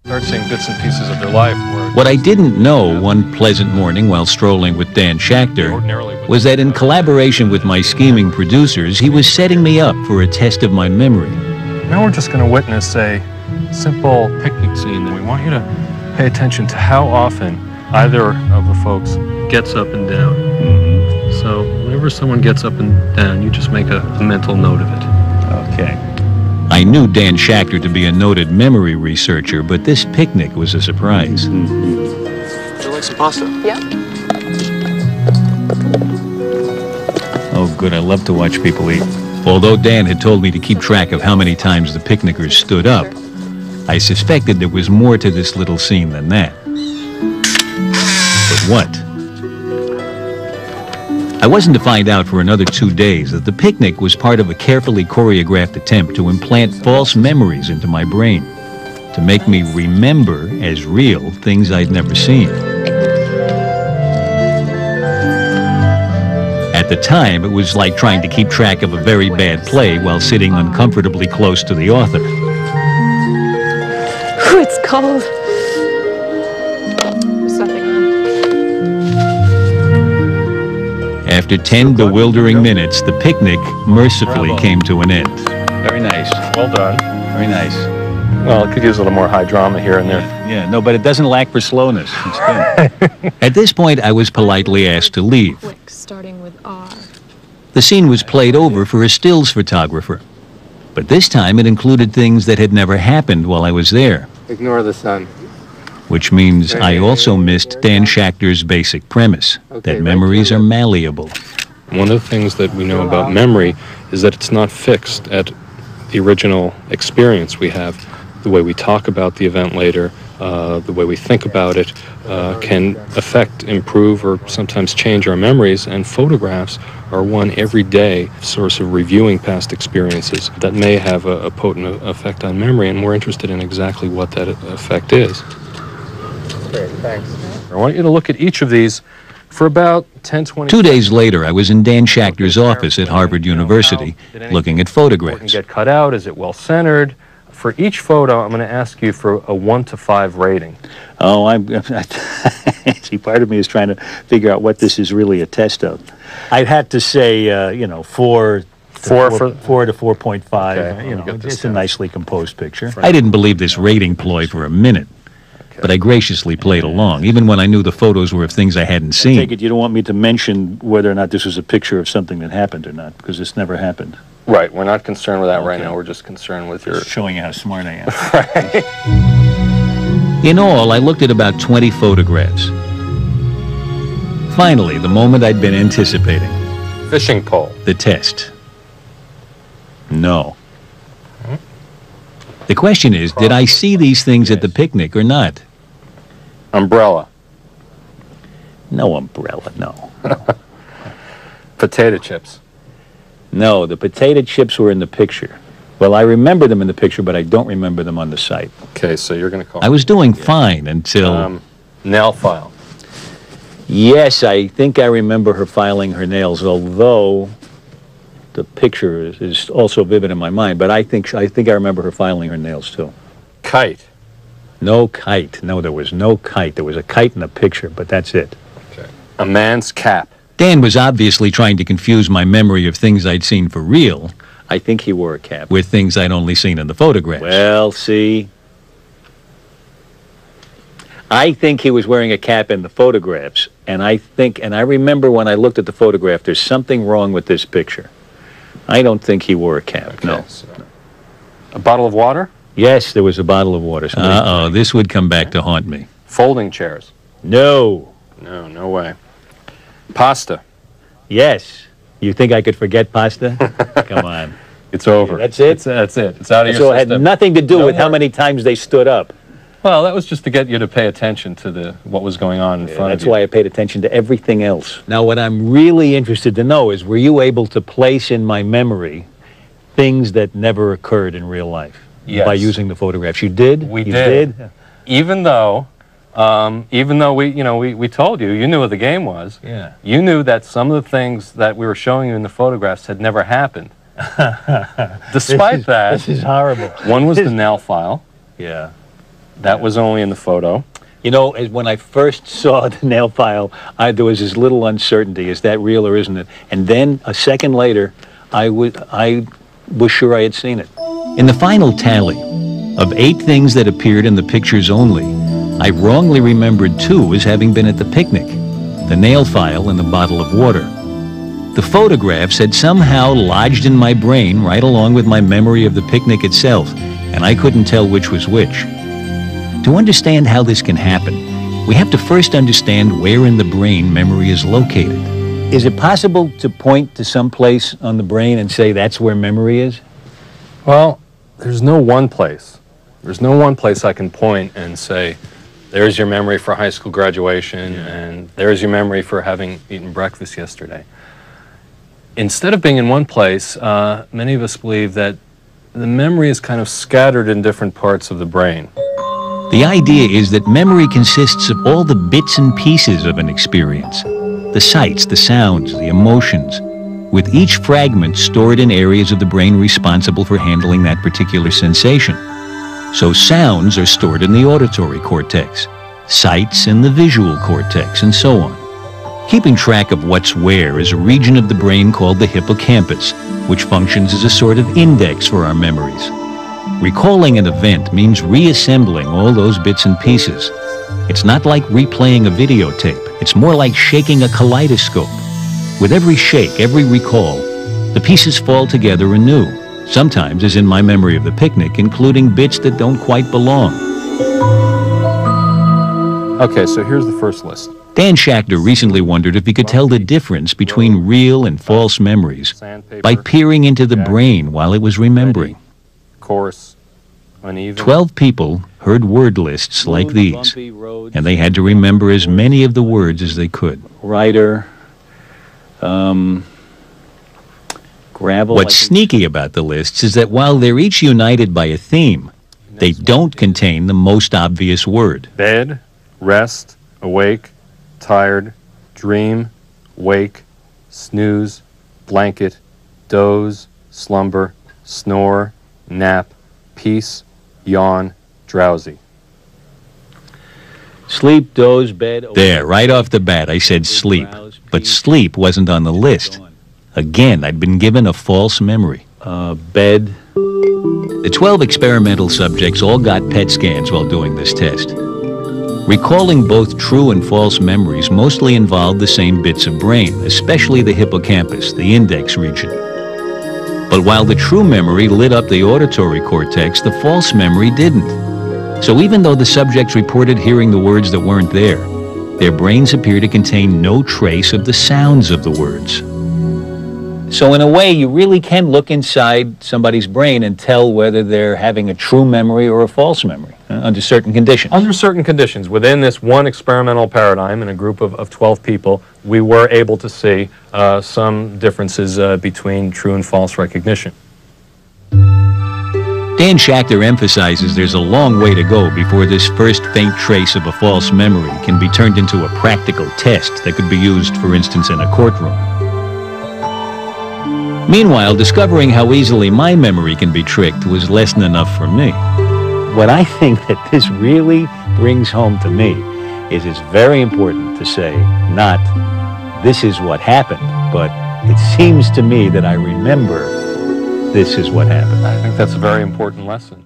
Start seeing bits and pieces of their life. What I didn't know one pleasant morning while strolling with Dan Schachter was that in collaboration with my scheming producers, he was setting me up for a test of my memory. Now we're just going to witness a simple picnic scene. And we want you to pay attention to how often either of the folks gets up and down. So whenever someone gets up and down, you just make a mental note of it. Okay. I knew Dan Schachter to be a noted memory researcher, but this picnic was a surprise. Would you like some pasta? Yeah. Oh, good. I love to watch people eat. Although Dan had told me to keep track of how many times the picnickers stood up, I suspected there was more to this little scene than that. But what? I wasn't to find out for another 2 days that the picnic was part of a carefully choreographed attempt to implant false memories into my brain, to make me remember as real things I'd never seen. At the time, it was like trying to keep track of a very bad play while sitting uncomfortably close to the author. Ooh, it's cold. There's something on. After 10 bewildering minutes, the picnic mercifully came to an end. Very nice. Well done. Very nice. Well, it could use a little more high drama here and there. Yeah, no, but it doesn't lack for slowness. It's good. At this point, I was politely asked to leave. Quick, starting with R. The scene was played over for a stills photographer, but this time it included things that had never happened while I was there. Ignore the sun. Which means I also missed Dan Schachter's basic premise, that memories are malleable. One of the things that we know about memory is that it's not fixed at the original experience we have. The way we talk about the event later, the way we think about it, can affect, improve, or sometimes change our memories, and photographs are one everyday source of reviewing past experiences that may have a potent effect on memory, and we're interested in exactly what that effect is. Great, thanks. I want you to look at each of these for about 10, 20 2 days later, I was in Dan Schachter's office at Harvard University looking at photographs. Get cut out? Is it well-centered? For each photo, I'm going to ask you for a 1 to 5 rating. Oh, see, part of me is trying to figure out what this is really a test of. I'd have to say, 4 to 4.5. Okay, You know, it's a nicely composed picture. I didn't believe this rating ploy for a minute, but I graciously played along, even when I knew the photos were of things I hadn't seen. I take it you don't want me to mention whether or not this was a picture of something that happened or not, because this never happened. Right, we're not concerned with that right now. We're just concerned with your... Showing you how smart I am. In all, I looked at about 20 photographs. Finally, the moment I'd been anticipating. Fishing pole. The test. No. The question is, did I see these things at the picnic or not? Umbrella. No umbrella, no. Potato chips. No, the potato chips were in the picture. Well, I remember them in the picture, but I don't remember them on the site. Okay, so you're going to call... I was doing fine until... nail file. Yes, I think I remember her filing her nails, although the picture is also vivid in my mind, but I think I remember her filing her nails, too. Kite. No kite. No, there was no kite. There was a kite in the picture, but that's it. Okay. A man's cap. Dan was obviously trying to confuse my memory of things I'd seen for real. I think he wore a cap. With things I'd only seen in the photographs. Well, see... I think he was wearing a cap in the photographs, and I remember when I looked at the photograph, there's something wrong with this picture. I don't think he wore a cap, okay, no. So a bottle of water? Yes, there was a bottle of water. Uh-oh, this would come back to haunt me. Folding chairs? No. No, no way. Pasta? Yes. You think I could forget pasta? Come on. It's over. Yeah, that's it? That's it. It's out of your system. So it had nothing to do with how many times they stood up. Well, that was just to get you to pay attention to what was going on in front of you. That's why I paid attention to everything else. Now, what I'm really interested to know is, were you able to place in my memory things that never occurred in real life? Yes. By using the photographs? You did? We did. Even though we told you, you knew what the game was. Yeah. You knew that some of the things that we were showing you in the photographs had never happened. Despite that. This is horrible. One was the nail file. Yeah. That was only in the photo. You know, when I first saw the nail file, there was this little uncertainty. Is that real or isn't it? And then a second later, I was sure I had seen it. In the final tally of 8 things that appeared in the pictures only, I wrongly remembered 2 as having been at the picnic, the nail file and the bottle of water. The photographs had somehow lodged in my brain right along with my memory of the picnic itself, and I couldn't tell which was which. To understand how this can happen, we have to first understand where in the brain memory is located. Is it possible to point to some place on the brain and say that's where memory is? Well, there's no one place. There's no one place I can point and say, there's your memory for high school graduation, and there's your memory for having eaten breakfast yesterday. Instead of being in one place, many of us believe that the memory is kind of scattered in different parts of the brain. The idea is that memory consists of all the bits and pieces of an experience. The sights, the sounds, the emotions, with each fragment stored in areas of the brain responsible for handling that particular sensation. So sounds are stored in the auditory cortex, sights in the visual cortex, and so on. Keeping track of what's where is a region of the brain called the hippocampus, which functions as a sort of index for our memories. Recalling an event means reassembling all those bits and pieces. It's not like replaying a videotape. It's more like shaking a kaleidoscope. With every shake, every recall, the pieces fall together anew, sometimes, as in my memory of the picnic, including bits that don't quite belong. Okay, so here's the first list. Dan Schachter recently wondered if he could tell the difference between real and false memories by peering into the brain while it was remembering. Coarse, uneven. 12 people heard word lists like these, and they had to remember as many of the words as they could. Writer, gravel. What's sneaky about the lists is that while they're each united by a theme, they don't contain the most obvious word. Bed, rest, awake, tired, dream, wake, snooze, blanket, doze, slumber, snore, nap, peace, yawn, drowsy. Sleep, doze, bed. There, right off the bat, I said sleep. But sleep wasn't on the list. Again, I'd been given a false memory. Bed. The 12 experimental subjects all got PET scans while doing this test. Recalling both true and false memories mostly involved the same bits of brain, especially the hippocampus, the index region. But while the true memory lit up the auditory cortex, the false memory didn't. So even though the subjects reported hearing the words that weren't there, their brains appear to contain no trace of the sounds of the words. So in a way, you really can look inside somebody's brain and tell whether they're having a true memory or a false memory, under certain conditions. Under certain conditions, within this one experimental paradigm in a group of 12 people, we were able to see some differences between true and false recognition. Dan Schachter emphasizes there's a long way to go before this first faint trace of a false memory can be turned into a practical test that could be used, for instance, in a courtroom. Meanwhile, discovering how easily my memory can be tricked was less than enough for me. What I think that this really brings home to me is it's very important to say not, this is what happened, but it seems to me that I remember this is what happened. I think that's a very important lesson.